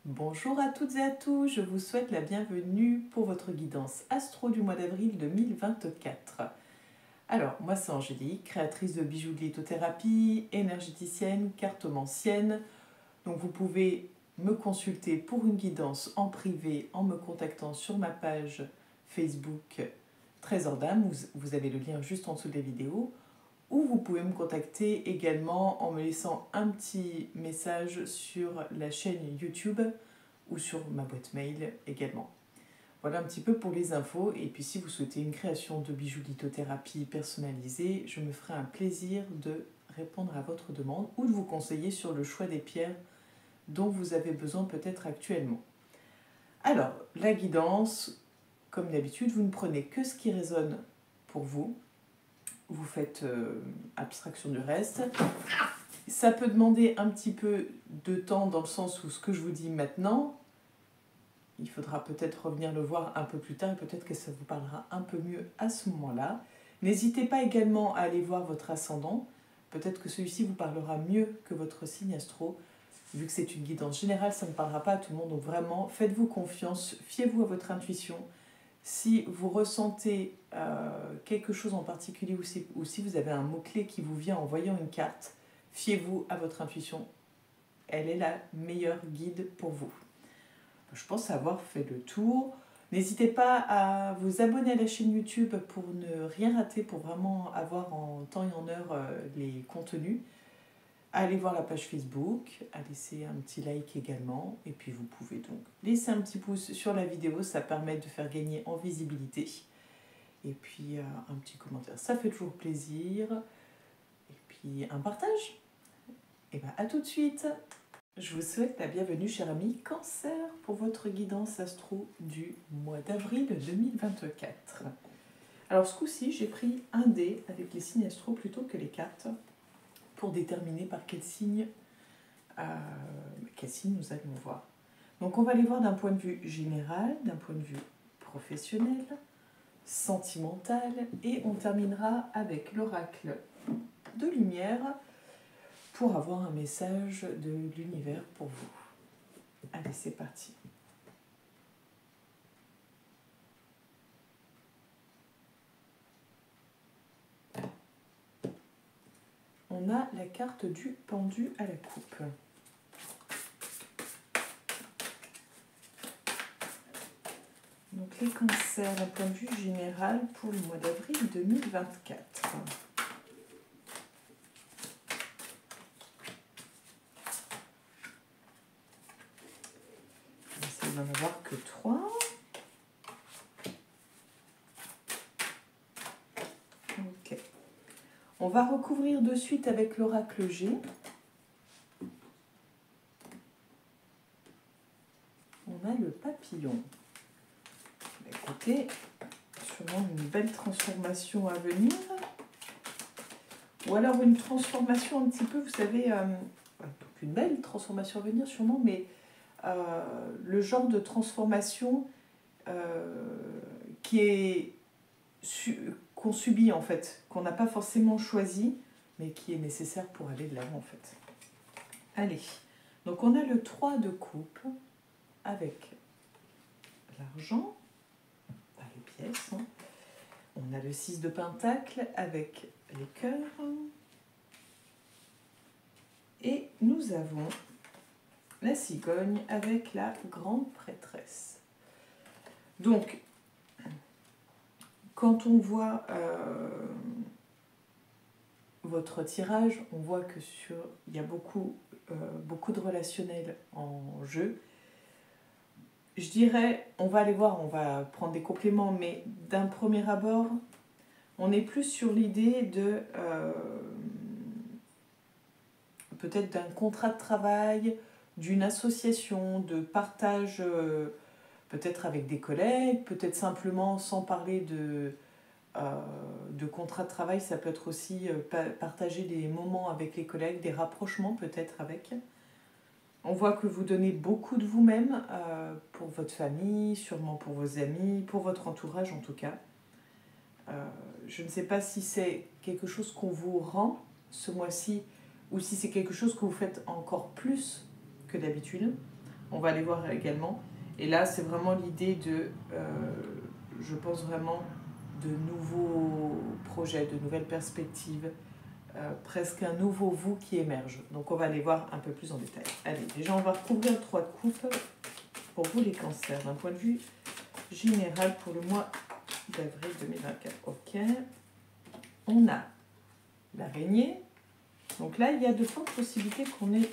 Bonjour à toutes et à tous, je vous souhaite la bienvenue pour votre guidance astro du mois d'avril 2024. Alors, moi c'est Angélique, créatrice de bijoux de lithothérapie, énergéticienne, cartomancienne. Donc vous pouvez me consulter pour une guidance en privé en me contactant sur ma page Facebook Trésor d'âme, vous avez le lien juste en dessous de la vidéo. Ou vous pouvez me contacter également en me laissant un petit message sur la chaîne YouTube ou sur ma boîte mail également. Voilà un petit peu pour les infos. Et puis si vous souhaitez une création de bijoux lithothérapie personnalisée, je me ferai un plaisir de répondre à votre demande ou de vous conseiller sur le choix des pierres dont vous avez besoin peut-être actuellement. Alors, la guidance, comme d'habitude, vous ne prenez que ce qui résonne pour vous. Vous faites abstraction du reste. Ça peut demander un petit peu de temps dans le sens où ce que je vous dis maintenant, il faudra peut-être revenir le voir un peu plus tard et peut-être que ça vous parlera un peu mieux à ce moment-là. N'hésitez pas également à aller voir votre ascendant. Peut-être que celui-ci vous parlera mieux que votre signe astro. Vu que c'est une guidance générale, ça ne parlera pas à tout le monde. Donc vraiment, faites-vous confiance, fiez-vous à votre intuition. Si vous ressentez quelque chose en particulier ou si vous avez un mot-clé qui vous vient en voyant une carte, fiez-vous à votre intuition. Elle est la meilleure guide pour vous. Je pense avoir fait le tour. N'hésitez pas à vous abonner à la chaîne YouTube pour ne rien rater, pour vraiment avoir en temps et en heure les contenus. Allez voir la page Facebook, à laisser un petit like également. Et puis vous pouvez donc laisser un petit pouce sur la vidéo, ça permet de faire gagner en visibilité. Et puis un petit commentaire, ça fait toujours plaisir. Et puis un partage. Et bien à tout de suite. Je vous souhaite la bienvenue, cher ami Cancer, pour votre guidance astro du mois d'avril 2024. Alors ce coup-ci, j'ai pris un dé avec les signes astro plutôt que les cartes pour déterminer par quel signe nous allons voir. Donc on va les voir d'un point de vue général, d'un point de vue professionnel, sentimental, et on terminera avec l'oracle de lumière pour avoir un message de l'univers pour vous. Allez, c'est parti. On a la carte du pendu à la coupe. Donc les cancers d'un point de vue général pour le mois d'avril 2024. Il va n'y en avoir que 3. Ok. On va recouvrir de suite avec l'oracle G. On a le papillon. Écoutez, sûrement une belle transformation à venir. Ou alors une transformation un petit peu, vous savez, une belle transformation à venir sûrement, mais le genre de transformation qu'on subit en fait, qu'on n'a pas forcément choisi, mais qui est nécessaire pour aller de l'avant en fait. Allez, donc on a le 3 de coupe avec l'argent, les pièces. Hein. On a le 6 de pentacle avec les cœurs. Et nous avons la cigogne avec la grande prêtresse. Donc, quand on voit votre tirage, on voit que il y a beaucoup de relationnel en jeu. Je dirais, on va aller voir, on va prendre des compléments, mais d'un premier abord, on est plus sur l'idée de peut-être d'un contrat de travail, d'une association, de partage peut-être avec des collègues, peut-être simplement sans parler de contrat de travail, ça peut être aussi partager des moments avec les collègues, des rapprochements peut-être avec. On voit que vous donnez beaucoup de vous-même pour votre famille, sûrement pour vos amis, pour votre entourage en tout cas. Je ne sais pas si c'est quelque chose qu'on vous rend ce mois-ci ou si c'est quelque chose que vous faites encore plus que d'habitude. On va aller voir également. Et là, c'est vraiment l'idée de, je pense vraiment, de nouveaux projets, de nouvelles perspectives, presque un nouveau vous qui émerge. Donc on va aller voir un peu plus en détail. Allez, déjà on va recouvrir le 3 de coupe pour vous les cancers, d'un point de vue général pour le mois d'avril 2024. Ok. On a l'araignée. Donc là, il y a de fortes possibilités qu'on ait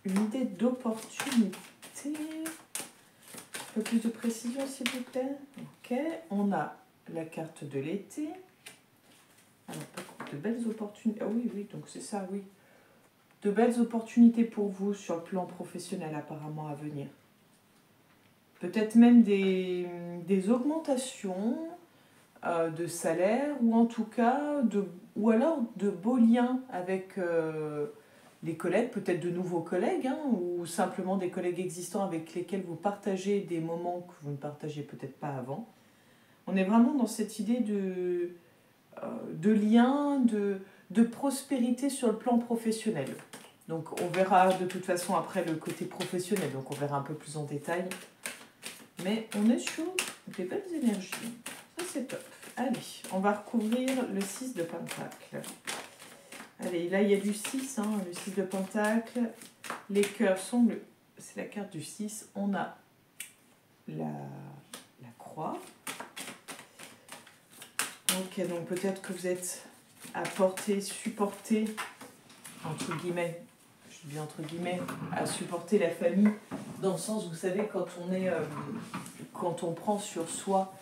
une idée d'opportunité. Un peu plus de précision, s'il vous plaît. Ok. On a la carte de l'été. Alors, de belles opportunités. Ah oui, oui, donc c'est ça, oui. De belles opportunités pour vous sur le plan professionnel, apparemment, à venir. Peut-être même des augmentations de salaire, ou en tout cas, ou alors de beaux liens avec les collègues, peut-être de nouveaux collègues, hein, ou simplement des collègues existants avec lesquels vous partagez des moments que vous ne partagez peut-être pas avant. On est vraiment dans cette idée de lien, de prospérité sur le plan professionnel. Donc on verra de toute façon après le côté professionnel, donc on verra un peu plus en détail. Mais on est sur des belles énergies. Ça c'est top. Allez, on va recouvrir le 6 de Pentacle. Allez, là il y a du 6, hein, le 6 de Pentacle. Les cœurs sont bleus. C'est la carte du 6. On a la croix. Ok, donc peut-être que vous êtes à porter, supporter, entre guillemets, je dis bien entre guillemets, à supporter la famille, dans le sens, vous savez, quand on prend sur soi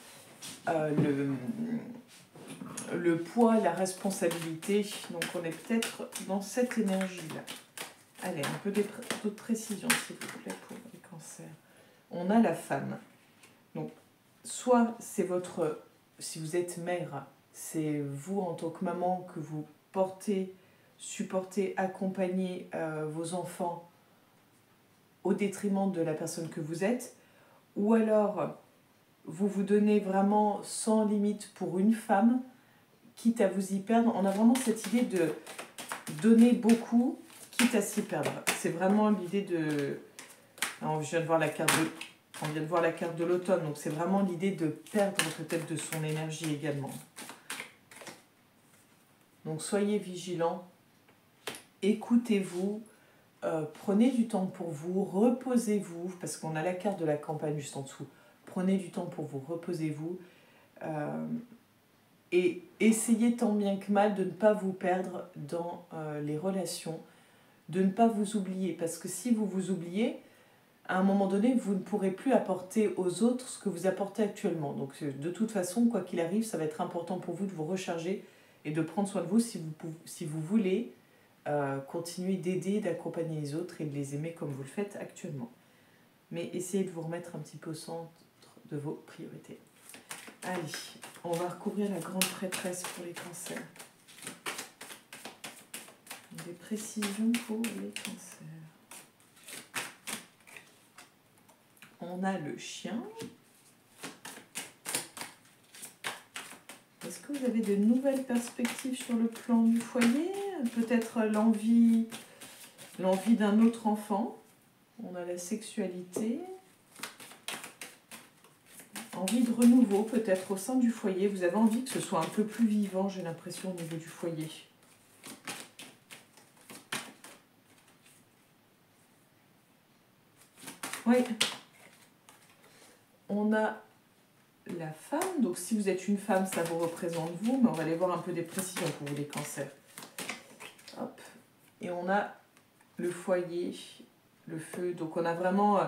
le poids, la responsabilité, donc on est peut-être dans cette énergie-là. Allez, un peu d'autres précisions, s'il vous plaît, pour les cancers. On a la femme. Donc, soit c'est votre... Si vous êtes mère, c'est vous en tant que maman que vous portez, supportez, accompagnez vos enfants au détriment de la personne que vous êtes. Ou alors, vous vous donnez vraiment sans limite pour une femme, quitte à vous y perdre. On a vraiment cette idée de donner beaucoup, quitte à s'y perdre. C'est vraiment l'idée de... Alors, je viens de voir la carte de... On vient de voir la carte de l'automne, donc c'est vraiment l'idée de perdre peut-être de son énergie également. Donc soyez vigilants, écoutez-vous, prenez du temps pour vous, reposez-vous, parce qu'on a la carte de la campagne juste en dessous. Prenez du temps pour vous, reposez-vous, et essayez tant bien que mal de ne pas vous perdre dans les relations, de ne pas vous oublier, parce que si vous vous oubliez, à un moment donné, vous ne pourrez plus apporter aux autres ce que vous apportez actuellement. Donc de toute façon, quoi qu'il arrive, ça va être important pour vous de vous recharger et de prendre soin de vous si vous voulez continuer d'aider, d'accompagner les autres et de les aimer comme vous le faites actuellement. Mais essayez de vous remettre un petit peu au centre de vos priorités. Allez, on va recouvrir la grande prêtresse pour les cancers. Des précisions pour les cancers. On a le chien. Est-ce que vous avez de nouvelles perspectives sur le plan du foyer? Peut-être l'envie d'un autre enfant. On a la sexualité. Envie de renouveau peut-être au sein du foyer. Vous avez envie que ce soit un peu plus vivant, j'ai l'impression, au niveau du foyer. Oui. On a la femme. Donc si vous êtes une femme, ça vous représente vous. Mais on va aller voir un peu des précisions pour vous, les cancers. Hop. Et on a le foyer, le feu. Donc on a vraiment...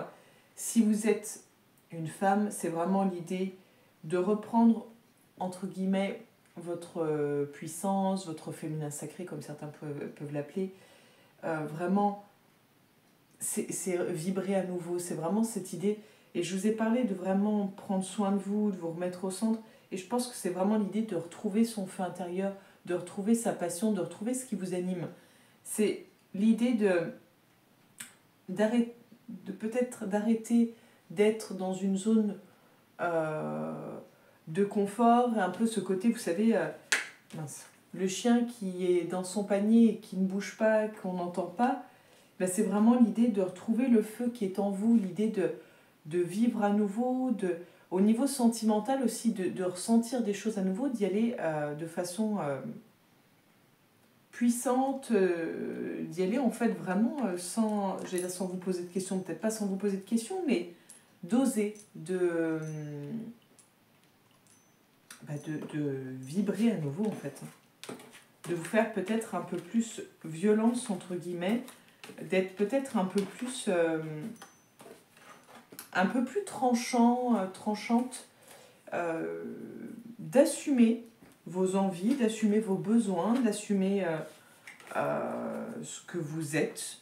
si vous êtes une femme, c'est vraiment l'idée de reprendre, entre guillemets, votre puissance, votre féminin sacré, comme certains peuvent l'appeler. Vraiment, c'est vibrer à nouveau. C'est vraiment cette idée. Et je vous ai parlé de vraiment prendre soin de vous, de vous remettre au centre. Et je pense que c'est vraiment l'idée de retrouver son feu intérieur, de retrouver sa passion, de retrouver ce qui vous anime. C'est l'idée peut-être d'arrêter d'être dans une zone de confort, un peu ce côté, vous savez, le chien qui est dans son panier et qui ne bouge pas, qu'on n'entend pas, Là, c'est vraiment l'idée de retrouver le feu qui est en vous, l'idée de vivre à nouveau, au niveau sentimental aussi, de ressentir des choses à nouveau, d'y aller de façon puissante, d'y aller en fait vraiment j'allais dire sans vous poser de questions, peut-être pas sans vous poser de questions, mais d'oser, de vibrer à nouveau en fait. De vous faire peut-être un peu plus violence entre guillemets, d'être peut-être un peu plus tranchante, d'assumer vos envies, d'assumer vos besoins, d'assumer ce que vous êtes.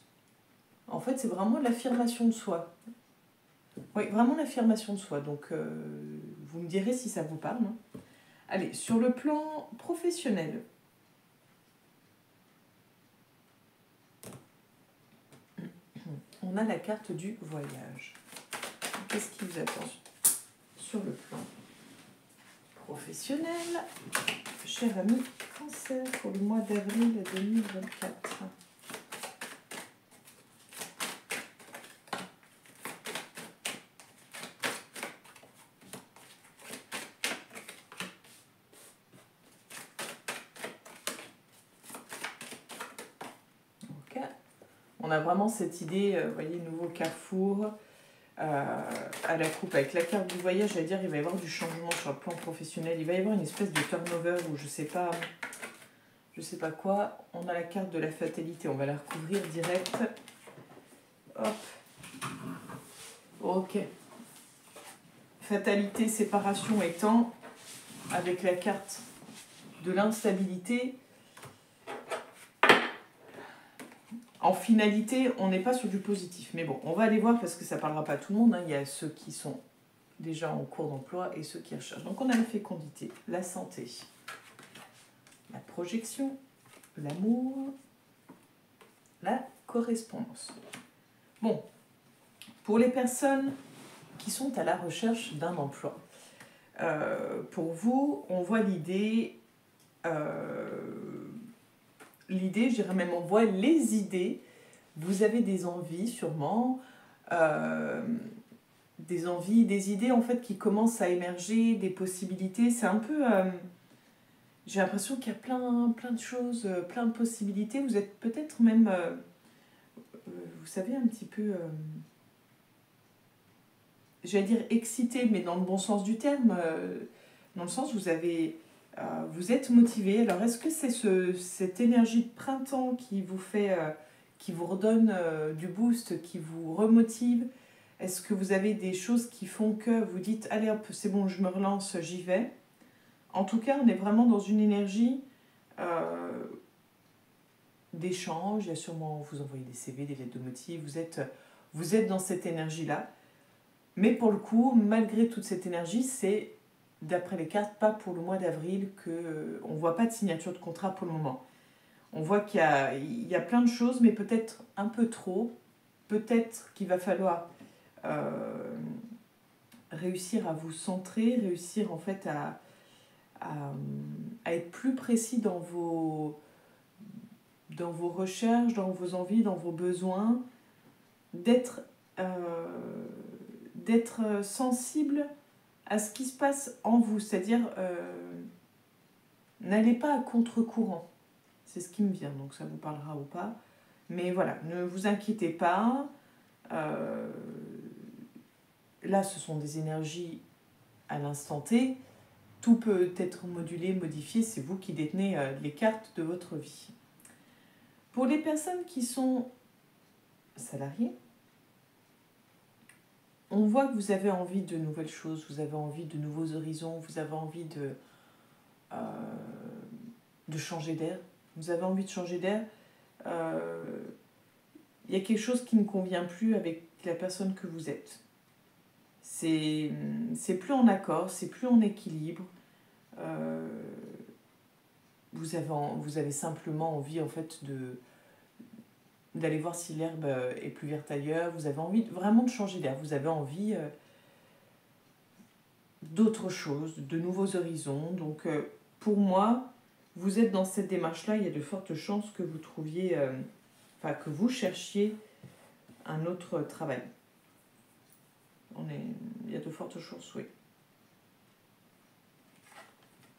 En fait, c'est vraiment l'affirmation de soi. Oui, vraiment l'affirmation de soi. Donc, vous me direz si ça vous parle. Hein. Allez, sur le plan professionnel. On a la carte du voyage. Qu'est-ce qui vous attend sur le plan professionnel, cher ami Cancer, pour le mois d'avril 2024? Ok. On a vraiment cette idée, vous voyez, nouveau carrefour. À la coupe avec la carte du voyage, j'allais dire il va y avoir du changement sur le plan professionnel, il va y avoir une espèce de turnover ou je sais pas quoi. On a la carte de la fatalité, on va la recouvrir direct. Hop. Ok. Fatalité, séparation étant, avec la carte de l'instabilité. En finalité, on n'est pas sur du positif. Mais bon, on va aller voir parce que ça ne parlera pas à tout le monde. Hein. Il y a ceux qui sont déjà en cours d'emploi et ceux qui recherchent. Donc on a la fécondité, la santé, la projection, l'amour, la correspondance. Bon, pour les personnes qui sont à la recherche d'un emploi, pour vous, on voit l'idée, je dirais même on voit les idées. Vous avez des envies sûrement, des envies, des idées en fait qui commencent à émerger, des possibilités. C'est un peu, j'ai l'impression qu'il y a plein de choses, plein de possibilités. Vous êtes peut-être même, vous savez, un petit peu, j'allais dire excité, mais dans le bon sens du terme, dans le sens où vous êtes motivé. Alors est-ce que c'est cette énergie de printemps qui vous fait, qui vous redonne du boost, qui vous remotive? Est-ce que vous avez des choses qui font que vous dites allez hop, c'est bon, je me relance, j'y vais? En tout cas, on est vraiment dans une énergie d'échange. Il y a sûrement, vous envoyez des CV, des lettres de motif, vous êtes dans cette énergie-là. Mais pour le coup, malgré toute cette énergie, c'est, d'après les cartes, pas pour le mois d'avril on ne voit pas de signature de contrat pour le moment. On voit qu'il y a plein de choses, mais peut-être un peu trop. Peut-être qu'il va falloir réussir à vous centrer, réussir en fait à être plus précis dans vos recherches, dans vos envies, dans vos besoins, d'être sensible à ce qui se passe en vous, c'est-à-dire n'allez pas à contre-courant, c'est ce qui me vient, donc ça vous parlera ou pas, mais voilà, ne vous inquiétez pas, là ce sont des énergies à l'instant T, tout peut être modulé, modifié, c'est vous qui détenez les cartes de votre vie. Pour les personnes qui sont salariées, on voit que vous avez envie de nouvelles choses, vous avez envie de nouveaux horizons, vous avez envie de changer d'air. Vous avez envie de changer d'air. Il y a quelque chose qui ne convient plus avec la personne que vous êtes. C'est plus en accord, c'est plus en équilibre. Vous avez simplement envie en fait d'aller voir si l'herbe est plus verte ailleurs. Vous avez envie vraiment de changer d'air. Vous avez envie d'autres choses, de nouveaux horizons. Donc pour moi, vous êtes dans cette démarche-là. Il y a de fortes chances que vous trouviez, enfin que vous cherchiez un autre travail. Il y a de fortes chances, oui.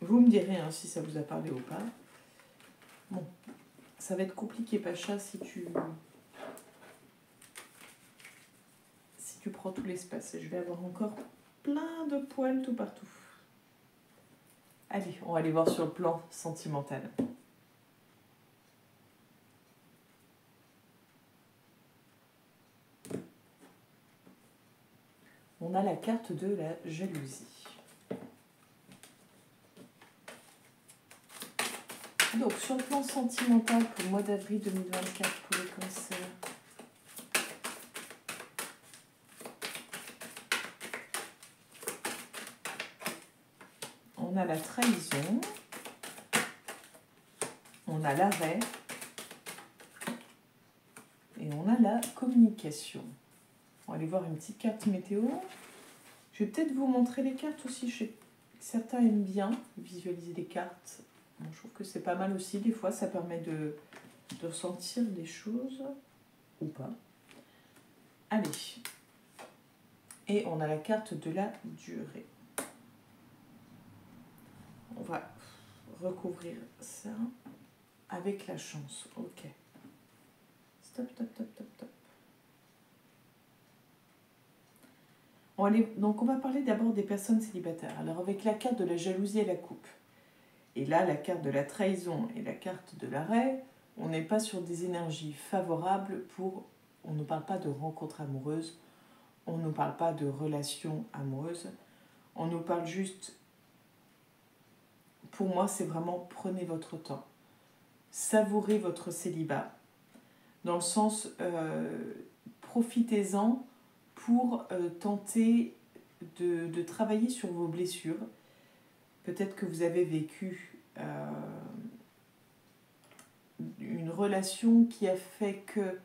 Vous me direz hein, si ça vous a parlé ou pas. Bon, ça va être compliqué, Pacha, si tu prends tout l'espace. Et je vais avoir encore plein de poils tout partout. Allez, on va aller voir sur le plan sentimental. On a la carte de la jalousie. Donc, sur le plan sentimental pour le mois d'avril 2024 pour les cancers. On a la trahison. On a l'arrêt. Et on a la communication. On va aller voir une petite carte météo. Je vais peut-être vous montrer les cartes aussi. Je sais que certains aiment bien visualiser les cartes. Bon, je trouve que c'est pas mal aussi. Des fois, ça permet de ressentir les choses. Ou pas. Allez. Et on a la carte de la durée. On va recouvrir ça avec la chance. Ok. Stop, stop, stop, stop, stop. Donc on va parler d'abord des personnes célibataires. Alors avec la carte de la jalousie et la coupe, et là la carte de la trahison et la carte de l'arrêt, on n'est pas sur des énergies favorables pour... On ne parle pas de rencontres amoureuses, on ne parle pas de relations amoureuses, on nous parle juste... Pour moi, c'est vraiment prenez votre temps. Savourez votre célibat, dans le sens profitez-en pour tenter de travailler sur vos blessures. Peut-être que vous avez vécu une relation qui a fait que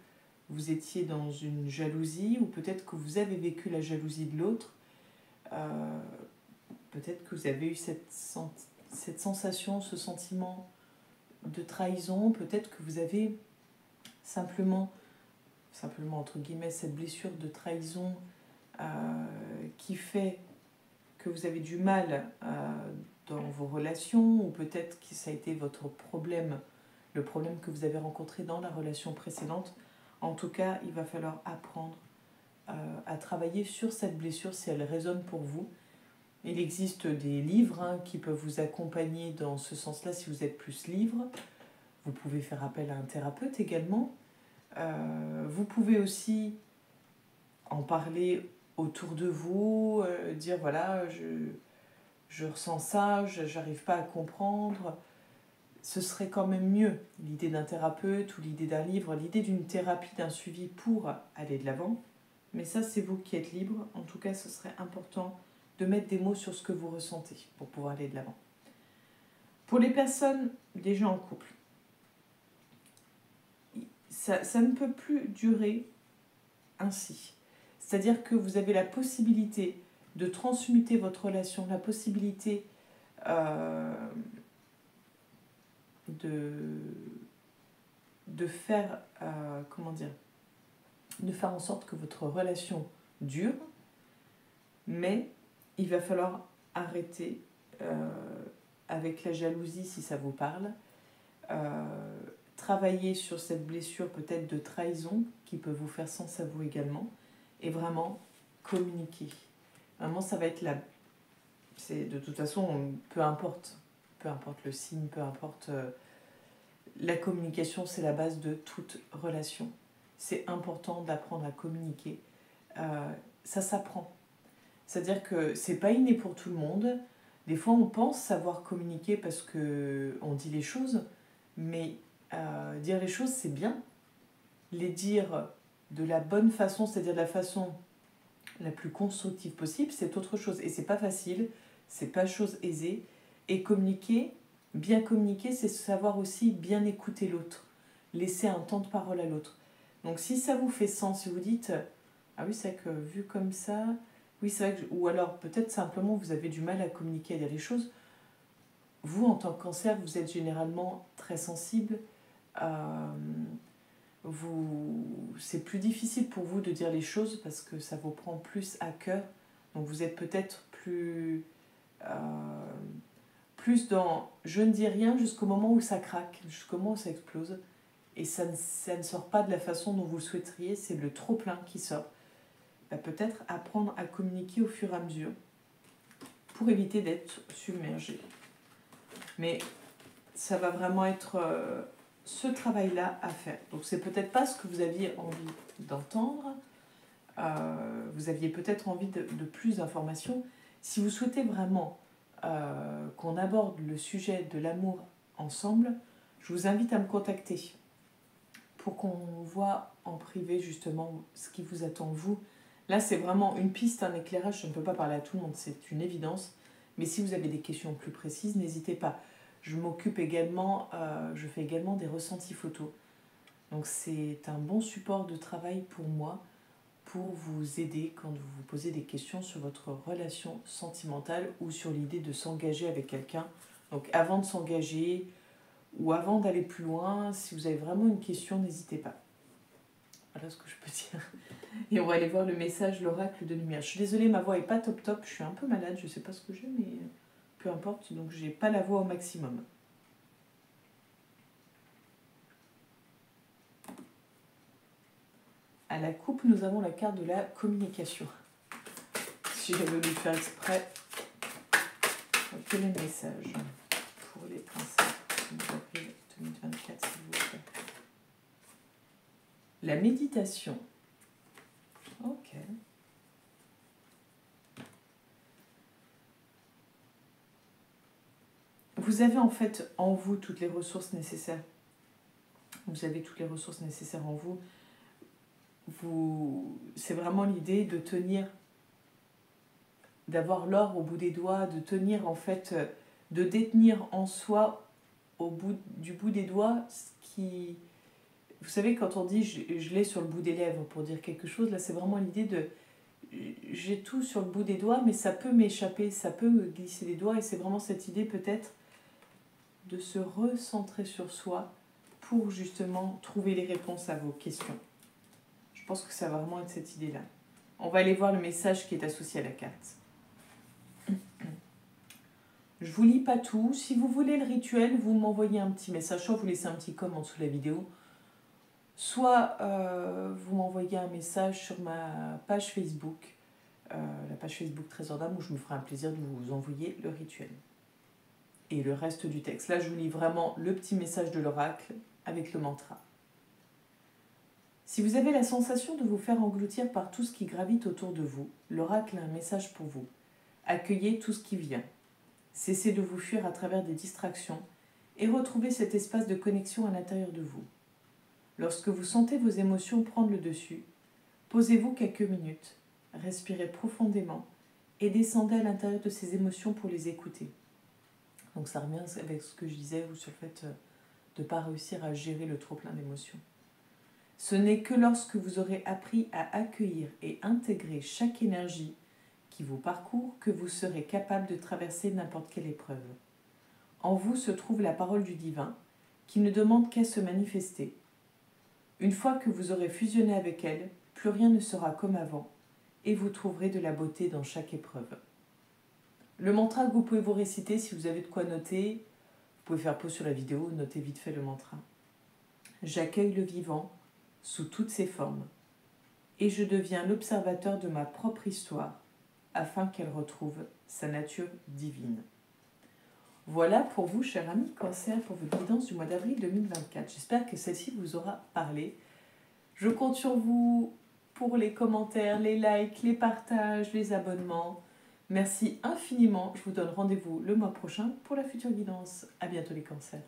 vous étiez dans une jalousie, ou peut-être que vous avez vécu la jalousie de l'autre. Peut-être que vous avez eu cette sensation, ce sentiment de trahison. Peut-être que vous avez simplement entre guillemets, cette blessure de trahison qui fait que vous avez du mal dans vos relations, ou peut-être que ça a été votre problème, le problème que vous avez rencontré dans la relation précédente. En tout cas, il va falloir apprendre à travailler sur cette blessure si elle résonne pour vous. Il existe des livres qui peuvent vous accompagner dans ce sens-là si vous êtes plus libre. Vous pouvez faire appel à un thérapeute également. Vous pouvez aussi en parler autour de vous, dire voilà, je ressens ça, je n'arrive pas à comprendre. Ce serait quand même mieux l'idée d'un thérapeute ou l'idée d'un livre, l'idée d'une thérapie, d'un suivi pour aller de l'avant. Mais ça, c'est vous qui êtes libre. En tout cas, ce serait important de mettre des mots sur ce que vous ressentez pour pouvoir aller de l'avant. Pour les personnes déjà en couple, ça ne peut plus durer ainsi. C'est-à-dire que vous avez la possibilité de transmuter votre relation, la possibilité de faire, de faire en sorte que votre relation dure, mais il va falloir arrêter avec la jalousie si ça vous parle, travailler sur cette blessure peut-être de trahison qui peut vous faire sens à vous également, et vraiment communiquer. Vraiment, ça va être de toute façon, peu importe le signe, peu importe... la communication, c'est la base de toute relation. C'est important d'apprendre à communiquer. Ça s'apprend. C'est-à-dire que c'est pas inné pour tout le monde. Des fois, on pense savoir communiquer parce qu'on dit les choses, mais dire les choses, c'est bien. Les dire de la bonne façon, c'est-à-dire de la façon la plus constructive possible, c'est autre chose. Et c'est pas facile, c'est pas chose aisée. Et communiquer, bien communiquer, c'est savoir aussi bien écouter l'autre, laisser un temps de parole à l'autre. Donc si ça vous fait sens, si vous dites « Ah oui, c'est vrai que vu comme ça, oui, c'est vrai que... » Ou alors peut-être simplement vous avez du mal à communiquer, à dire les choses. Vous, en tant que cancer, vous êtes généralement très sensible. c'est plus difficile pour vous de dire les choses parce que ça vous prend plus à cœur. Donc vous êtes peut-être plus dans je ne dis rien jusqu'au moment où ça craque, jusqu'au moment où ça explose. Et ça ne sort pas de la façon dont vous le souhaiteriez, c'est le trop-plein qui sort. Peut-être apprendre à communiquer au fur et à mesure pour éviter d'être submergé. Mais ça va vraiment être ce travail-là à faire. Donc c'est peut-être pas ce que vous aviez envie d'entendre. Vous aviez peut-être envie de plus d'informations. Si vous souhaitez vraiment qu'on aborde le sujet de l'amour ensemble, je vous invite à me contacter pour qu'on voit en privé justement ce qui vous attend vous. Là, c'est vraiment une piste, un éclairage. Je ne peux pas parler à tout le monde, c'est une évidence. Mais si vous avez des questions plus précises, n'hésitez pas. Je m'occupe également, je fais également des ressentis photos. Donc c'est un bon support de travail pour moi, pour vous aider quand vous vous posez des questions sur votre relation sentimentale ou sur l'idée de s'engager avec quelqu'un. Donc avant de s'engager ou avant d'aller plus loin, si vous avez vraiment une question, n'hésitez pas. Voilà ce que je peux dire. Et on va aller voir le message, l'oracle de lumière. Je suis désolée, ma voix est pas top top, je suis un peu malade, je sais pas ce que j'ai, mais peu importe, donc j'ai pas la voix au maximum. À la coupe, nous avons la carte de la communication. Si j'avais voulu faire exprès, quel est le message pour les princesses d'avril 2024, s'il vous plaît? La méditation. Ok. Vous avez en fait en vous toutes les ressources nécessaires. Vous avez toutes les ressources nécessaires en vous. C'est vraiment l'idée de tenir, d'avoir l'or au bout des doigts, de tenir en fait, de détenir en soi du bout des doigts ce qui... Vous savez, quand on dit je l'ai sur le bout des lèvres pour dire quelque chose, là c'est vraiment l'idée de j'ai tout sur le bout des doigts, mais ça peut m'échapper, ça peut me glisser des doigts, et c'est vraiment cette idée peut-être de se recentrer sur soi pour justement trouver les réponses à vos questions. Je pense que ça va vraiment être cette idée-là. On va aller voir le message qui est associé à la carte. Je ne vous lis pas tout. Si vous voulez le rituel, vous m'envoyez un petit message, soit vous laissez un petit comment en dessous de la vidéo, soit vous m'envoyez un message sur ma page Facebook, la page Facebook Trésor d'âme, où je me ferai un plaisir de vous envoyer le rituel. Et le reste du texte. Là, je vous lis vraiment le petit message de l'oracle avec le mantra. Si vous avez la sensation de vous faire engloutir par tout ce qui gravite autour de vous, l'oracle a un message pour vous. Accueillez tout ce qui vient. Cessez de vous fuir à travers des distractions et retrouvez cet espace de connexion à l'intérieur de vous. Lorsque vous sentez vos émotions prendre le dessus, posez-vous quelques minutes, respirez profondément et descendez à l'intérieur de ces émotions pour les écouter. Donc ça revient avec ce que je disais sur le fait de ne pas réussir à gérer le trop-plein d'émotions. Ce n'est que lorsque vous aurez appris à accueillir et intégrer chaque énergie qui vous parcourt que vous serez capable de traverser n'importe quelle épreuve. En vous se trouve la parole du divin qui ne demande qu'à se manifester. Une fois que vous aurez fusionné avec elle, plus rien ne sera comme avant et vous trouverez de la beauté dans chaque épreuve. Le mantra que vous pouvez vous réciter, si vous avez de quoi noter, vous pouvez faire pause sur la vidéo, notez vite fait le mantra. J'accueille le vivant sous toutes ses formes et je deviens l'observateur de ma propre histoire afin qu'elle retrouve sa nature divine. Voilà pour vous, cher ami Cancer, pour votre guidance du mois d'avril 2024. J'espère que celle-ci vous aura parlé. Je compte sur vous pour les commentaires, les likes, les partages, les abonnements. Merci infiniment. Je vous donne rendez-vous le mois prochain pour la future guidance. À bientôt les cancers.